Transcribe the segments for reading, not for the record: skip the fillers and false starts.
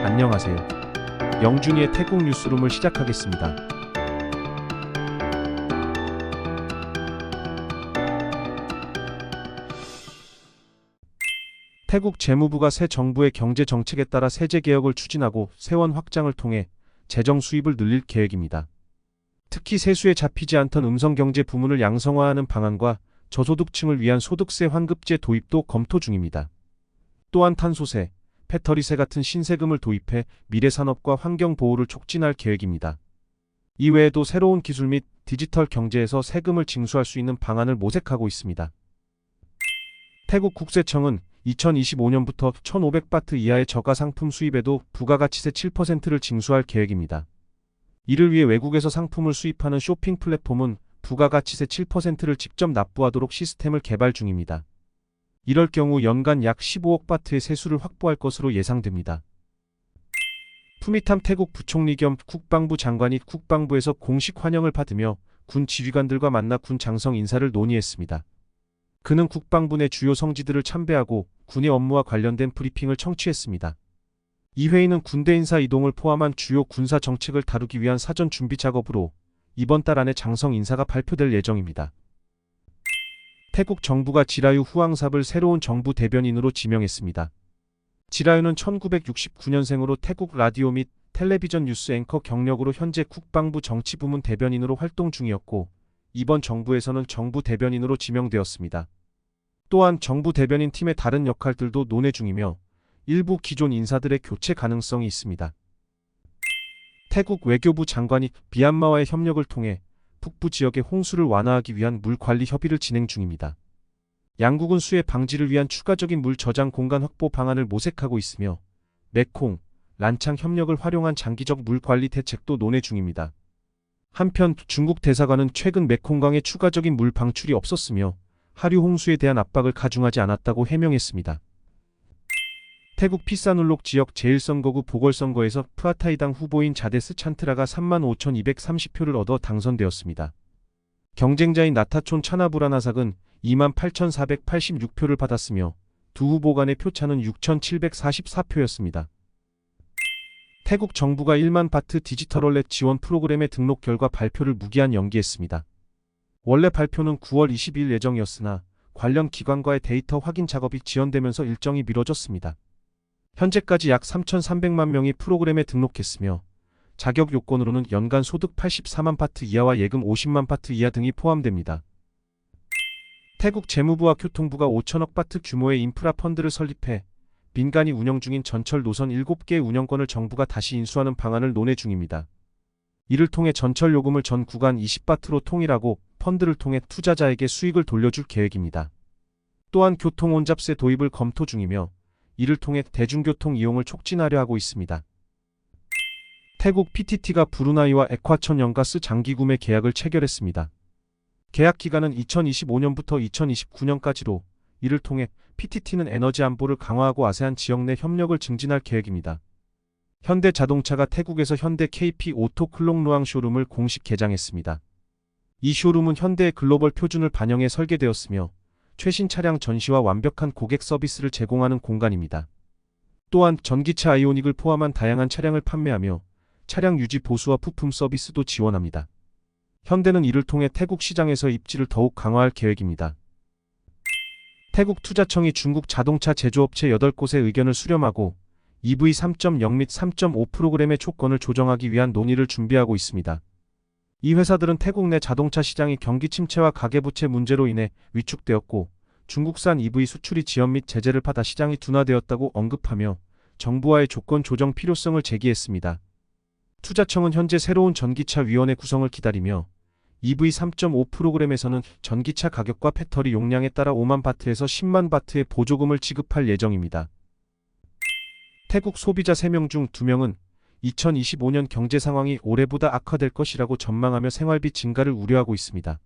안녕하세요. 영준이의 태국 뉴스룸을 시작하겠습니다. 태국 재무부가 새 정부의 경제 정책에 따라 세제 개혁을 추진하고 세원 확장을 통해 재정 수입을 늘릴 계획입니다. 특히 세수에 잡히지 않던 음성경제 부문을 양성화하는 방안과 저소득층을 위한 소득세 환급제 도입도 검토 중입니다. 또한 탄소세, 배터리세 같은 신세금을 도입해 미래산업과 환경보호를 촉진할 계획입니다. 이외에도 새로운 기술 및 디지털 경제에서 세금을 징수할 수 있는 방안을 모색하고 있습니다. 태국 국세청은 2025년부터 1,500바트 이하의 저가상품 수입에도 부가가치세 7%를 징수할 계획입니다. 이를 위해 외국에서 상품을 수입하는 쇼핑 플랫폼은 부가가치세 7%를 직접 납부하도록 시스템을 개발 중입니다. 이럴 경우 연간 약 15억 바트의 세수를 확보할 것으로 예상됩니다. 푸미탐 태국 부총리 겸 국방부 장관이 국방부에서 공식 환영을 받으며 군 지휘관들과 만나 군 장성 인사를 논의했습니다. 그는 국방부 내 주요 성지들을 참배하고 군의 업무와 관련된 브리핑을 청취했습니다. 이 회의는 군대 인사 이동을 포함한 주요 군사 정책을 다루기 위한 사전 준비 작업으로 이번 달 안에 장성 인사가 발표될 예정입니다. 태국 정부가 지라유 후앙삽을 새로운 정부 대변인으로 지명했습니다. 지라유는 1969년생으로 태국 라디오 및 텔레비전 뉴스 앵커 경력으로 현재 국방부 정치부문 대변인으로 활동 중이었고 이번 정부에서는 정부 대변인으로 지명되었습니다. 또한 정부 대변인 팀의 다른 역할들도 논의 중이며 일부 기존 인사들의 교체 가능성이 있습니다. 태국 외교부 장관이 미얀마와의 협력을 통해 북부 지역의 홍수를 완화하기 위한 물 관리 협의를 진행 중입니다. 양국은 수해 방지를 위한 추가적인 물 저장 공간 확보 방안을 모색하고 있으며 메콩, 란창 협력을 활용한 장기적 물 관리 대책도 논의 중입니다. 한편 중국 대사관은 최근 메콩강에 추가적인 물 방출이 없었으며 하류 홍수에 대한 압박을 가중하지 않았다고 해명했습니다. 태국 피사눌록 지역 제1선거구 보궐선거에서 프아타이당 후보인 자데스 찬트라가 35,230표를 얻어 당선되었습니다. 경쟁자인 나타촌 차나부라나삭은 28,486표를 받았으며 두 후보 간의 표차는 6,744표였습니다. 태국 정부가 1만 바트 디지털월렛 지원 프로그램의 등록 결과 발표를 무기한 연기했습니다. 원래 발표는 9월 20일 예정이었으나 관련 기관과의 데이터 확인 작업이 지연되면서 일정이 미뤄졌습니다. 현재까지 약 3,300만 명이 프로그램에 등록했으며 자격 요건으로는 연간 소득 84만 바트 이하와 예금 50만 바트 이하 등이 포함됩니다. 태국 재무부와 교통부가 5천억 바트 규모의 인프라 펀드를 설립해 민간이 운영 중인 전철 노선 7개의 운영권을 정부가 다시 인수하는 방안을 논의 중입니다. 이를 통해 전철 요금을 전 구간 20바트로 통일하고 펀드를 통해 투자자에게 수익을 돌려줄 계획입니다. 또한 교통혼잡세 도입을 검토 중이며 이를 통해 대중교통 이용을 촉진하려 하고 있습니다. 태국 PTT가 브루나이와 에콰천 연가스 장기 구매 계약을 체결했습니다. 계약 기간은 2025년부터 2029년까지로 이를 통해 PTT는 에너지 안보를 강화하고 아세안 지역 내 협력을 증진할 계획입니다. 현대자동차가 태국에서 현대 KP 오토 클롱루앙 쇼룸을 공식 개장했습니다. 이 쇼룸은 현대의 글로벌 표준을 반영해 설계되었으며 최신 차량 전시와 완벽한 고객 서비스를 제공하는 공간입니다. 또한 전기차 아이오닉을 포함한 다양한 차량을 판매하며 차량 유지 보수와 부품 서비스도 지원합니다. 현대는 이를 통해 태국 시장에서 입지를 더욱 강화할 계획입니다. 태국 투자청이 중국 자동차 제조업체 8곳의 의견을 수렴하고 EV 3.0 및 3.5 프로그램의 조건을 조정하기 위한 논의를 준비하고 있습니다. 이 회사들은 태국 내 자동차 시장이 경기 침체와 가계부채 문제로 인해 위축되었고 중국산 EV 수출이 지연 및 제재를 받아 시장이 둔화되었다고 언급하며 정부와의 조건 조정 필요성을 제기했습니다. 투자청은 현재 새로운 전기차 위원회 구성을 기다리며 EV 3.5 프로그램에서는 전기차 가격과 배터리 용량에 따라 5만 바트에서 10만 바트의 보조금을 지급할 예정입니다. 태국 소비자 3명 중 2명은 2025년 경제 상황이 올해보다 악화될 것이라고 전망하며 생활비 증가를 우려하고 있습니다.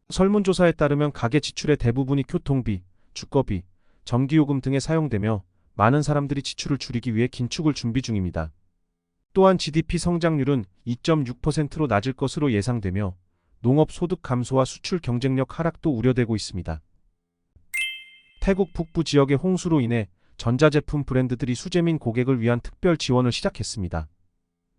설문조사에 따르면 가계 지출의 대부분이 교통비, 주거비, 전기요금 등에 사용되며 많은 사람들이 지출을 줄이기 위해 긴축을 준비 중입니다. 또한 GDP 성장률은 2.6%로 낮을 것으로 예상되며 농업 소득 감소와 수출 경쟁력 하락도 우려되고 있습니다. 태국 북부 지역의 홍수로 인해 전자제품 브랜드들이 수재민 고객을 위한 특별 지원을 시작했습니다.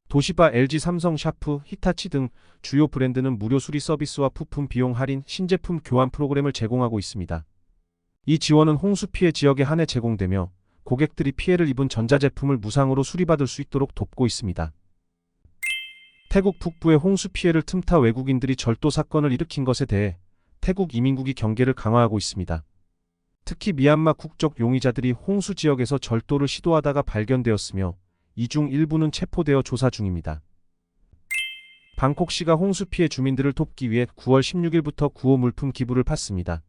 도시바, LG, 삼성, 샤프, 히타치 등 주요 브랜드는 무료 수리 서비스와 부품 비용 할인, 신제품 교환 프로그램을 제공하고 있습니다. 이 지원은 홍수 피해 지역에 한해 제공되며 고객들이 피해를 입은 전자제품을 무상으로 수리받을 수 있도록 돕고 있습니다. 태국 북부의 홍수 피해를 틈타 외국인들이 절도 사건을 일으킨 것에 대해 태국 이민국이 경계를 강화하고 있습니다. 특히 미얀마 국적 용의자들이 홍수 지역에서 절도를 시도하다가 발견되었으며 이 중 일부는 체포되어 조사 중입니다. 방콕시가 홍수 피해 주민들을 돕기 위해 9월 16일부터 구호 물품 기부를 받습니다.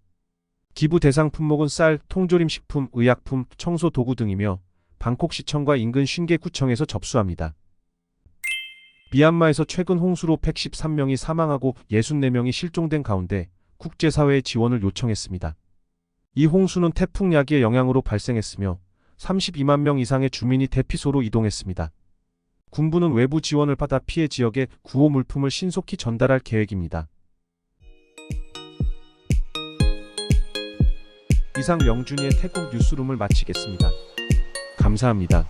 기부 대상 품목은 쌀, 통조림 식품, 의약품, 청소 도구 등이며 방콕시청과 인근 쉰개구청에서 접수합니다. 미얀마에서 최근 홍수로 113명이 사망하고 64명이 실종된 가운데 국제사회의 지원을 요청했습니다. 이 홍수는 태풍 야기의 영향으로 발생했으며 32만 명 이상의 주민이 대피소로 이동했습니다. 군부는 외부 지원을 받아 피해 지역에 구호 물품을 신속히 전달할 계획입니다. 이상 명준이의 태국 뉴스룸을 마치겠습니다. 감사합니다.